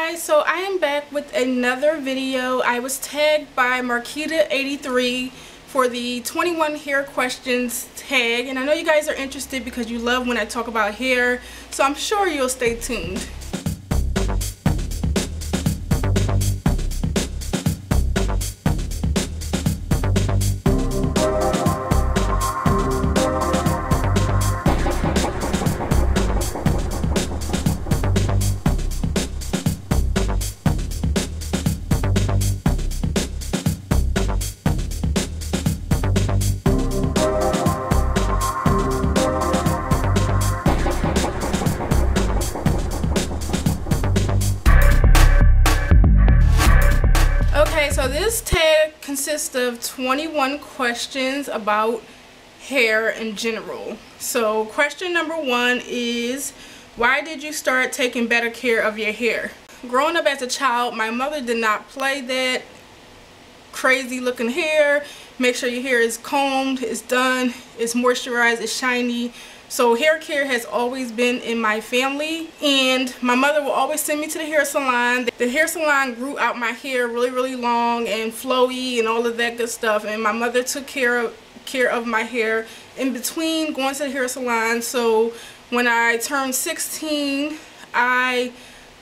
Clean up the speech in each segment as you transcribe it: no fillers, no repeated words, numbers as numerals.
guys, so I am back with another video. I was tagged by Marquita83 for the 21 hair questions tag, and I know you guys are interested because you love when I talk about hair, so I'm sure you'll stay tuned. So this tag consists of 21 questions about hair in general. So question number 1 is, why did you start taking better care of your hair? Growing up as a child, my mother did not play that crazy looking hair. Make sure your hair is combed, it's done, it's moisturized, it's shiny. So hair care has always been in my family, and my mother will always send me to the hair salon. The hair salon grew out my hair really long and flowy and all of that good stuff, and my mother took care of my hair in between going to the hair salon. So when I turned 16, I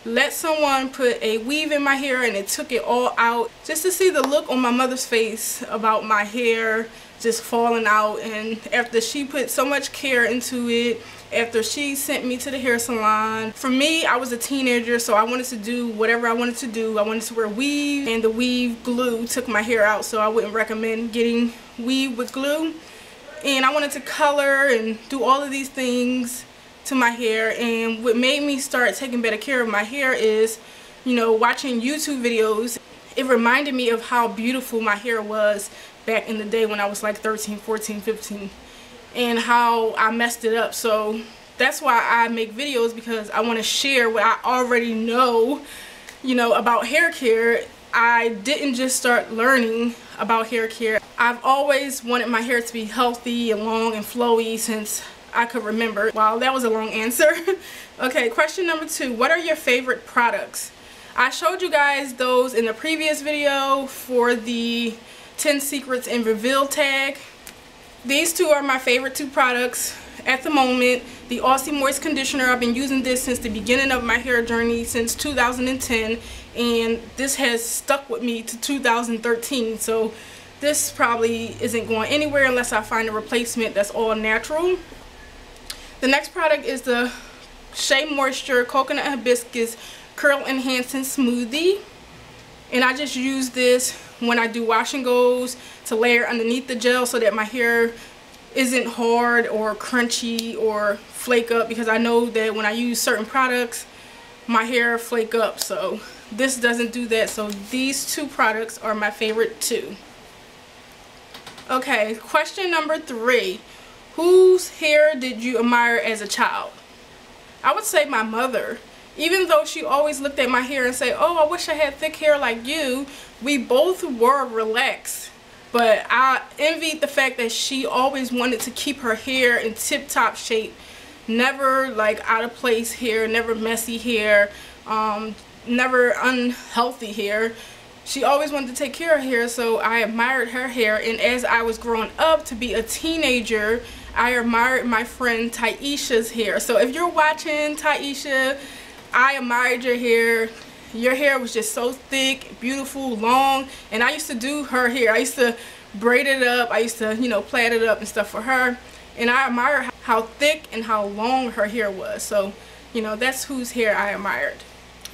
let someone put a weave in my hair and it took it all out just to see the look on my mother's face about my hair just falling out. And after she put so much care into it, after she sent me to the hair salon, for me, I was a teenager, so I wanted to do whatever I wanted to do. I wanted to wear weave, and the weave glue took my hair out, so I wouldn't recommend getting weave with glue. And I wanted to color and do all of these things to my hair, and what made me start taking better care of my hair is, you know, watching YouTube videos. It reminded me of how beautiful my hair was back in the day when I was like 13, 14, 15, and how I messed it up. So that's why I make videos, because I want to share what I already know, you know, about hair care. I didn't just start learning about hair care. I've always wanted my hair to be healthy and long and flowy since I could remember. Wow, that was a long answer. Okay, question number 2. What are your favorite products? I showed you guys those in the previous video for the 10 secrets and reveal tag. These two are my favorite 2 products at the moment. The Aussie Moist Conditioner, I've been using this since the beginning of my hair journey, since 2010, and this has stuck with me to 2013. So this probably isn't going anywhere unless I find a replacement that's all natural. The next product is the Shea Moisture Coconut Hibiscus Curl Enhancing Smoothie, and I just use this when I do wash and goes to layer underneath the gel so that my hair isn't hard or crunchy or flake up, because I know that when I use certain products my hair flake up. So this doesn't do that. So these 2 products are my favorite 2. Okay, question number 3. Whose hair did you admire as a child? I would say my mother. Even though she always looked at my hair and said, "Oh, I wish I had thick hair like you," we both were relaxed. But I envied the fact that she always wanted to keep her hair in tip-top shape. Never like out of place hair, never messy hair, never unhealthy hair. She always wanted to take care of her hair, so I admired her hair. And as I was growing up to be a teenager, I admired my friend Taisha's hair. So if you're watching, Taisha, I admired your hair. Your hair was just so thick, beautiful, long, and I used to do her hair. I used to braid it up. I used to, you know, plait it up and stuff for her, and I admired how thick and how long her hair was. So, you know, that's whose hair I admired.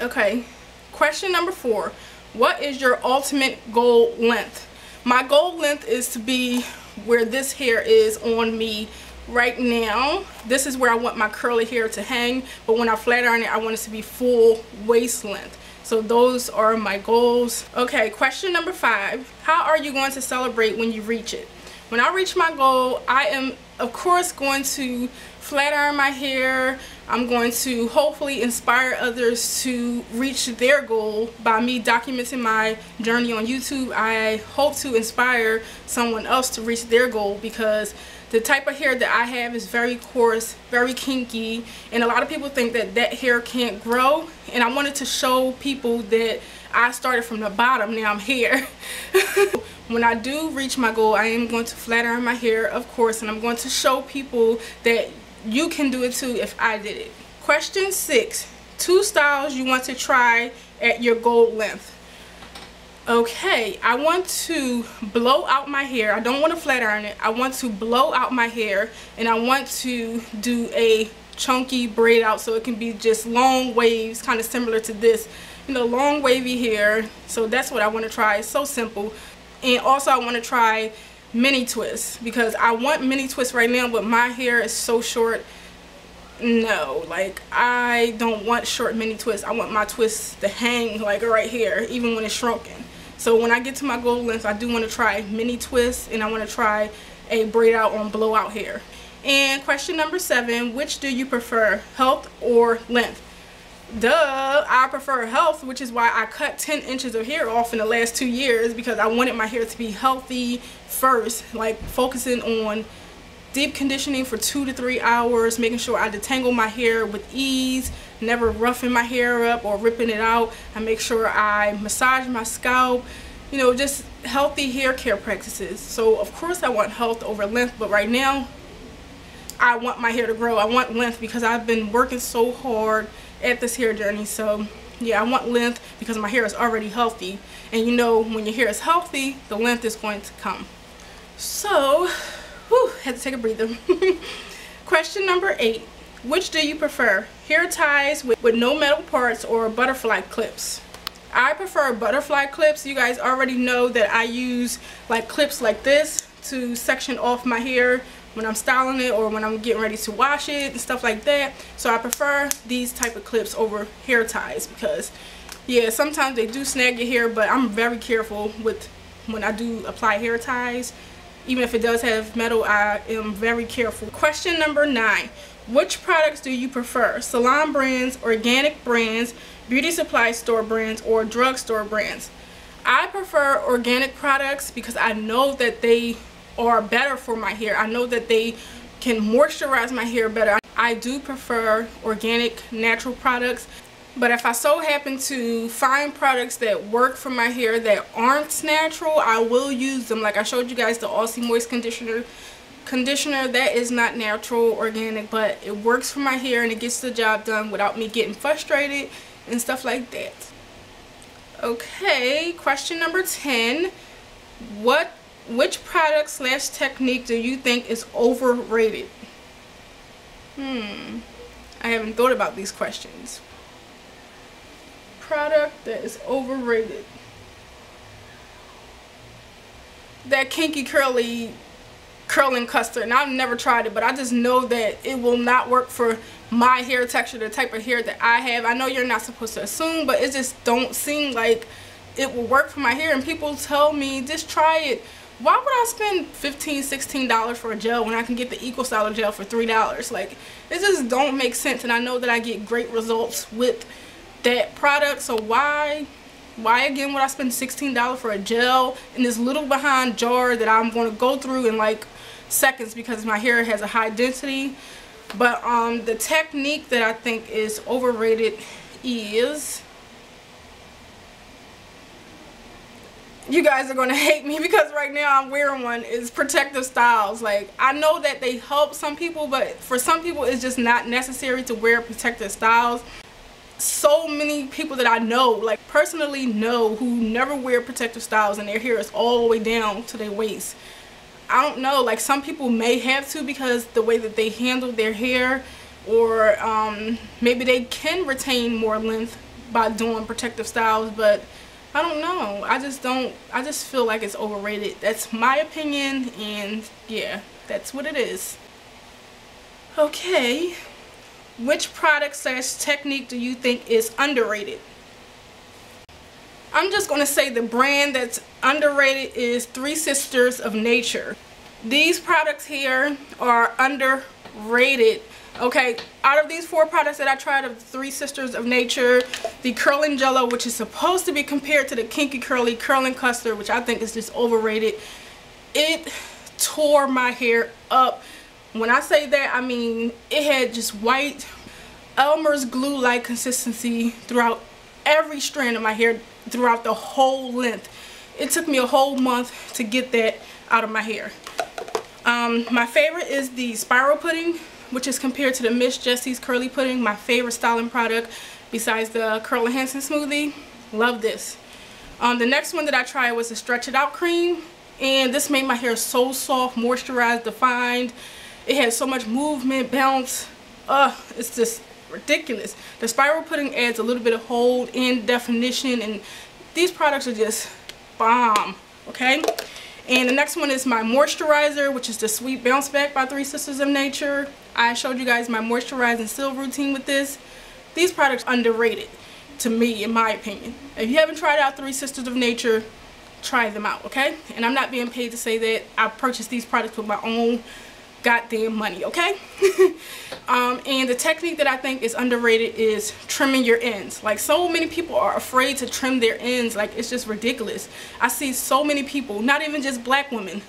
Okay, question number 4. What is your ultimate goal length? My goal length is to be where this hair is on me right now. This is where I want my curly hair to hang, but when I flat iron it, I want it to be full waist length. So those are my goals. Okay, question number 5. How are you going to celebrate when you reach it? When I reach my goal, I am of course going to flat iron my hair. I'm going to hopefully inspire others to reach their goal by me documenting my journey on YouTube. I hope to inspire someone else to reach their goal, because The type of hair that I have is very coarse, very kinky, and a lot of people think that that hair can't grow, and I wanted to show people that I started from the bottom, now I'm here. When I do reach my goal, I am going to flat iron my hair, of course, and I'm going to show people that you can do it too if I did it. Question 6. 2 styles you want to try at your goal length. Okay, I want to blow out my hair. I don't want to flat iron it. I want to blow out my hair, and I want to do a chunky braid out so it can be just long waves, kind of similar to this, you know, long wavy hair. So that's what I want to try. It's so simple. And also I want to try mini twists, because I want mini twists right now, but my hair is so short. No, like, I don't want short mini twists. I want my twists to hang like right here, even when it's shrunken. So when I get to my goal length, I do want to try mini twists, and I want to try a braid out on blowout hair. And question number 7, which do you prefer, health or length? Duh, I prefer health, which is why I cut 10 inches of hair off in the last 2 years, because I wanted my hair to be healthy first, like focusing on deep conditioning for 2 to 3 hours, making sure I detangle my hair with ease, never roughing my hair up or ripping it out. I make sure I massage my scalp, you know, just healthy hair care practices. So of course I want health over length, but right now I want my hair to grow. I want length because I've been working so hard at this hair journey. So yeah, I want length because my hair is already healthy, and you know, when your hair is healthy, the length is going to come. So whew, had to take a breather. Question number 8, which do you prefer, hair ties with no metal parts or butterfly clips? I prefer butterfly clips. You guys already know that I use like clips like this to section off my hair when I'm styling it or when I'm getting ready to wash it and stuff like that. So I prefer these type of clips over hair ties, because yeah, sometimes they do snag your hair, but I'm very careful with when I do apply hair ties. Even if it does have metal, I am very careful. Question number 9, which products do you prefer, salon brands, organic brands, beauty supply store brands, or drugstore brands? I prefer organic products because I know that they are better for my hair. I know that they can moisturize my hair better. I do prefer organic, natural products, but if I so happen to find products that work for my hair that aren't natural, I will use them. Like I showed you guys the Aussie Moist conditioner that is not natural, organic, but it works for my hair and it gets the job done without me getting frustrated and stuff like that. Okay, question number 10, which product / technique do you think is overrated? I haven't thought about these questions. Product that is overrated. That kinky curly curling custard, and I've never tried it, but I just know that it will not work for my hair texture, the type of hair that I have. I know you're not supposed to assume, but it just don't seem like it will work for my hair, and people tell me just try it. Why would I spend $15, $16 for a gel when I can get the Eco Styler gel for $3? Like, it just don't make sense, and I know that I get great results with that product, so why again would I spend $16 for a gel in this little behind jar that I'm going to go through in like seconds because my hair has a high density? But the technique that I think is overrated is, you guys are going to hate me because right now I'm wearing one, is protective styles. Like, I know that they help some people, but for some people it's just not necessary to wear protective styles. So many people that I know, like personally know, who never wear protective styles and their hair is all the way down to their waist. I don't know, like some people may have to because the way that they handle their hair, or maybe they can retain more length by doing protective styles, but I don't know. I just feel like it's overrated. That's my opinion, and yeah, that's what it is. Okay, which product / technique do you think is underrated? I'm just going to say the brand that's underrated is 3 Sisters of Nature. These products here are underrated. Okay, out of these 4 products that I tried of 3 Sisters of Nature, the curling jello, which is supposed to be compared to the kinky curly curling custard, which I think is just overrated, it tore my hair up. When I say that, I mean it had just white Elmer's glue like consistency throughout every strand of my hair, throughout the whole length. It took me a whole month to get that out of my hair. My favorite is the spiral pudding, which is compared to the Miss Jessie's curly pudding, my favorite styling product besides the Curl Enhancing Smoothie. Love this. The next one that I tried was the Stretch It Out cream, and this made my hair so soft, moisturized, defined. It had so much movement, bounce. It's just ridiculous. The spiral pudding adds a little bit of hold and definition, and these products are just bomb. Okay, and the next one is my moisturizer, which is the Sweet Bounce Back by Three Sisters of Nature. I showed you guys my moisturizing seal routine with this. These products are underrated to me, in my opinion. If you haven't tried out Three Sisters of Nature, try them out, okay? And I'm not being paid to say that. I purchased these products with my own goddamn money, okay? And the technique that I think is underrated is trimming your ends. Like, so many people are afraid to trim their ends. Like, it's just ridiculous. I see so many people, not even just black women,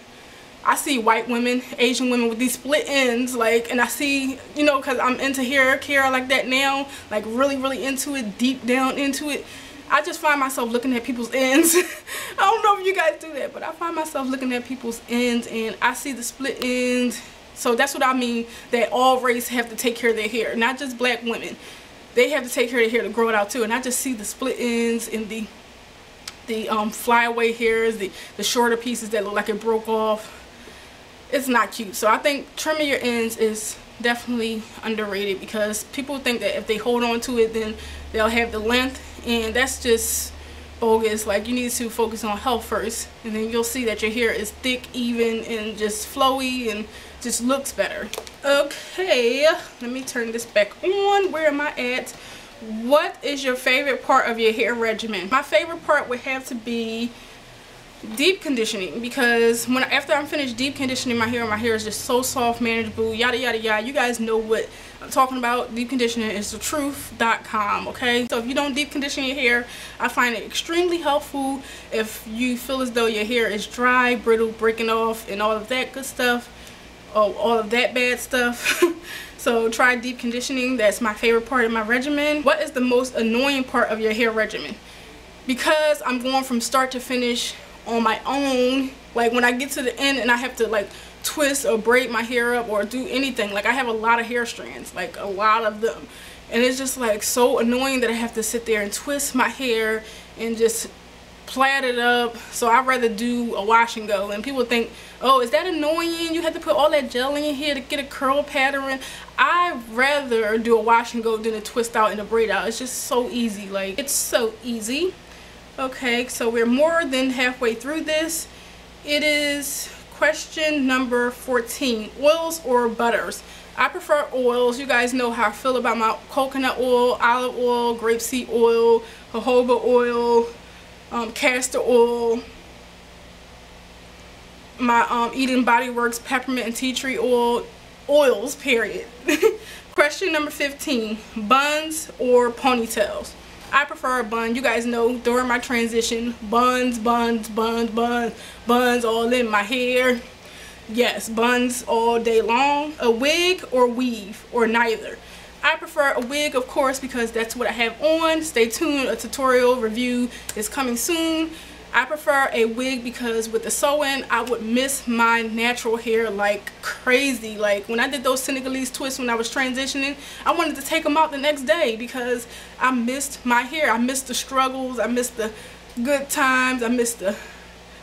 I see white women, Asian women with these split ends, like, and I see, you know, because I'm into hair care like that now, like really into it, deep down into it. I just find myself looking at people's ends. I don't know if you guys do that, but I find myself looking at people's ends and I see the split ends. So that's what I mean, that all race have to take care of their hair, not just black women. They have to take care of their hair to grow it out too. And I just see the split ends and the flyaway hairs, the shorter pieces that look like it broke off. It's not cute. So I think trimming your ends is definitely underrated, because people think that if they hold on to it, then they'll have the length, and that's just bogus. Like, you need to focus on health first, and then you'll see that your hair is thick, even, and just flowy, and just looks better. Okay, let me turn this back on. Where am I at? What is your favorite part of your hair regimen? My favorite part would have to be deep conditioning, because after I'm finished deep conditioning my hair is just so soft, manageable, yada yada yada. You guys know what I'm talking about. Deep conditioning is thetruth.com, okay? So if you don't deep condition your hair, I find it extremely helpful if you feel as though your hair is dry, brittle, breaking off, and all of that good stuff. Oh, all of that bad stuff. So try deep conditioning. That's my favorite part of my regimen. What is the most annoying part of your hair regimen? Because I'm going from start to finish on my own, like when I get to the end and I have to like twist or braid my hair up or do anything, like I have a lot of hair strands, like a lot of them, and it's just like so annoying that I have to sit there and twist my hair and just plait it up. So I'd rather do a wash and go. And people think, oh, is that annoying? You have to put all that gel in your hair to get a curl pattern. I'd rather do a wash and go than a twist out and a braid out. It's just so easy. Like, it's so easy. Okay, so we're more than halfway through this. It is question number 14. Oils or butters? I prefer oils. You guys know how I feel about my coconut oil, olive oil, grapeseed oil, jojoba oil, castor oil, my Eden Body Works peppermint and tea tree oil. Oils, period. Question number 15. Buns or ponytails? I prefer a bun. You guys know during my transition, buns all in my hair. Yes, buns all day long. A wig or weave, or neither? I prefer a wig, of course, because that's what I have on. Stay tuned, a tutorial review is coming soon. I prefer a wig because with the sew-in, I would miss my natural hair like crazy. Like when I did those Senegalese twists when I was transitioning, I wanted to take them out the next day because I missed my hair. I missed the struggles. I missed the good times. I missed the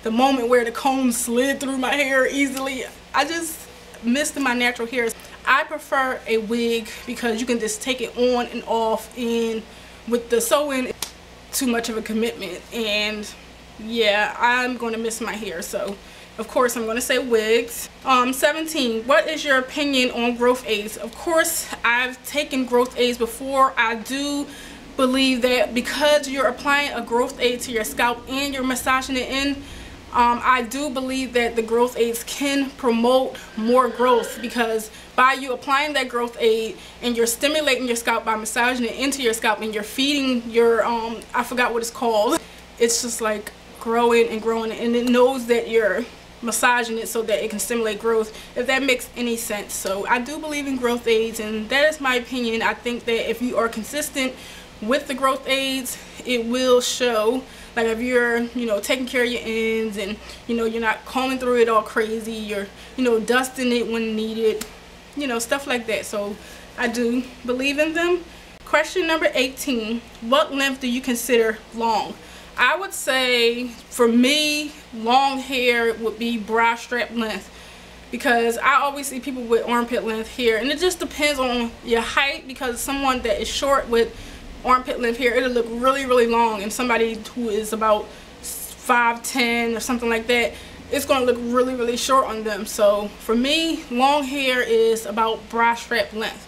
moment where the comb slid through my hair easily. I just missed my natural hair. I prefer a wig because you can just take it on and off, and with the sew-in, it's too much of a commitment, and yeah, I'm going to miss my hair, so of course I'm going to say wigs. 17. What is your opinion on growth aids? Of course, I've taken growth aids before. I do believe that because you're applying a growth aid to your scalp and you're massaging it in, I do believe that the growth aids can promote more growth, because by you applying that growth aid and you're stimulating your scalp by massaging it into your scalp, and you're feeding your I forgot what it's called. It's just like growing and growing, and it knows that you're massaging it so that it can stimulate growth, if that makes any sense. So I do believe in growth aids, and that is my opinion. I think that if you are consistent with the growth aids, it will show. Like if you're, you know, taking care of your ends, and you know, you're not combing through it all crazy, you're, you know, dusting it when needed, you know, stuff like that. So I do believe in them. Question number 18, what length do you consider long? I would say for me, long hair would be bra strap length, because I always see people with armpit length hair, and it just depends on your height, because someone that is short with armpit length hair, it'll look really long, and somebody who is about 5'10" or something like that, it's going to look really short on them. So for me, long hair is about bra strap length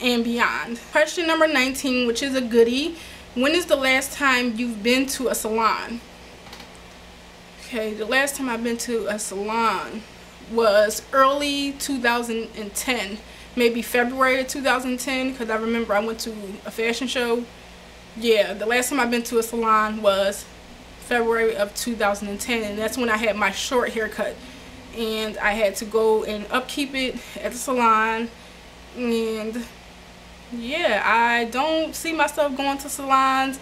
and beyond. Question number 19, which is a goodie. When is the last time you've been to a salon? Okay, the last time I've been to a salon was early 2010, maybe February of 2010, because I remember I went to a fashion show. Yeah, the last time I've been to a salon was February of 2010, and that's when I had my short haircut, and I had to go and upkeep it at the salon. And yeah, I don't see myself going to salons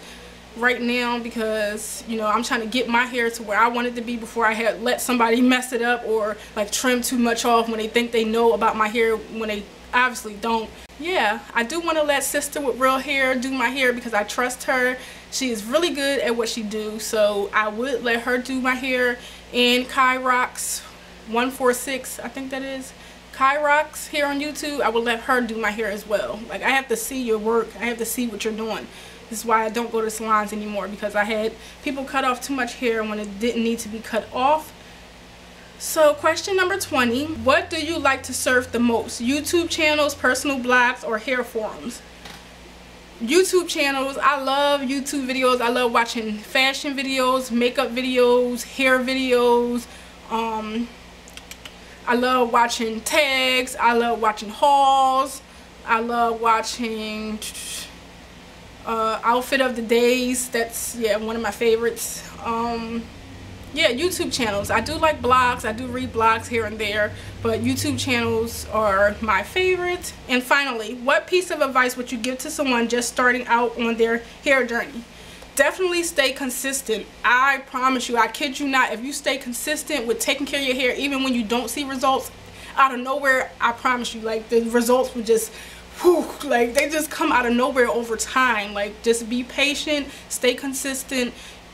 right now, because, you know, I'm trying to get my hair to where I want it to be before I had let somebody mess it up or like trim too much off when they think they know about my hair when they obviously don't. Yeah, I do want to let sister with real hair do my hair, because I trust her. She is really good at what she do, so I would let her do my hair. And Kai Rocks 146, I think that is Kai Rocks here on YouTube, I would let her do my hair as well. Like, I have to see your work, I have to see what you're doing. This is why I don't go to salons anymore, because I had people cut off too much hair when it didn't need to be cut off. So question number 20, what do you like to surf the most? YouTube channels, personal blogs, or hair forums? YouTube channels. I love YouTube videos. I love watching fashion videos, makeup videos, hair videos. I love watching tags. I love watching hauls. I love watching outfit of the days. That's, yeah, one of my favorites. Yeah, YouTube channels. I do like blogs. I do read blogs here and there, but YouTube channels are my favorite. And finally, what piece of advice would you give to someone just starting out on their hair journey? Definitely stay consistent. I promise you, I kid you not, if you stay consistent with taking care of your hair, even when you don't see results, out of nowhere, I promise you, like, the results will just, whew, like, they just come out of nowhere over time. Like, just be patient, stay consistent.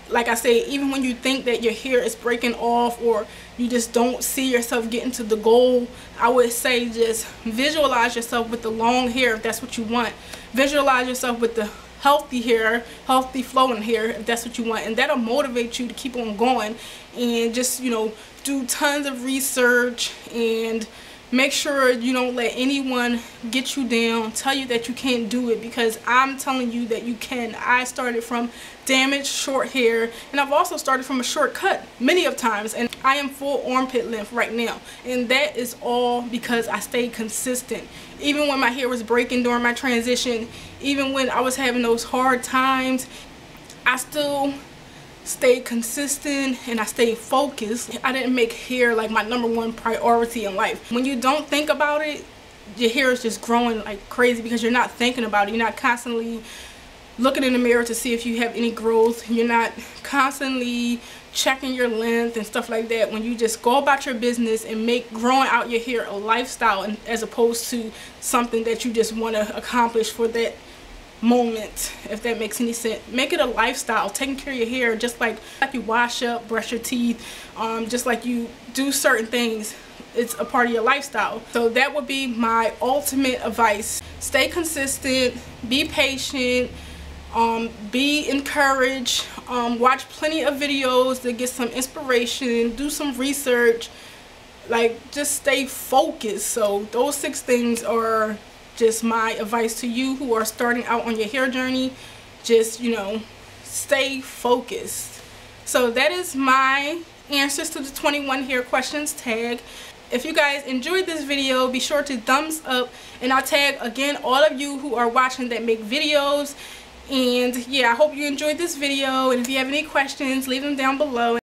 Like I say, even when you think that your hair is breaking off or you just don't see yourself getting to the goal, I would say just visualize yourself with the long hair if that's what you want. Visualize yourself with the healthy hair, healthy flowing hair if that's what you want, and that'll motivate you to keep on going. And just, you know, do tons of research and make sure you don't let anyone get you down, tell you that you can't do it, because I'm telling you that you can. I started from damaged short hair, and I've also started from a short cut many of times, and I am full armpit length right now, and that is all because I stayed consistent. Even when my hair was breaking during my transition, even when I was having those hard times, I still stayed consistent and I stayed focused. I didn't make hair like my #1 priority in life. When you don't think about it, your hair is just growing like crazy because you're not thinking about it. You're not constantly looking in the mirror to see if you have any growth. You're not constantly checking your length and stuff like that. When you just go about your business and make growing out your hair a lifestyle, and as opposed to something that you just want to accomplish for that moment, if that makes any sense. Make it a lifestyle, taking care of your hair, just like you wash up, brush your teeth, just like you do certain things. It's a part of your lifestyle. So that would be my ultimate advice. Stay consistent, be patient, be encouraged, watch plenty of videos to get some inspiration, do some research, like just stay focused. So those 6 things are just my advice to you who are starting out on your hair journey. Just, you know, stay focused. So that is my answers to the 21 hair questions tag. If you guys enjoyed this video, be sure to thumbs up, and I'll tag again all of you who are watching that make videos. And yeah, I hope you enjoyed this video, and if you have any questions, leave them down below.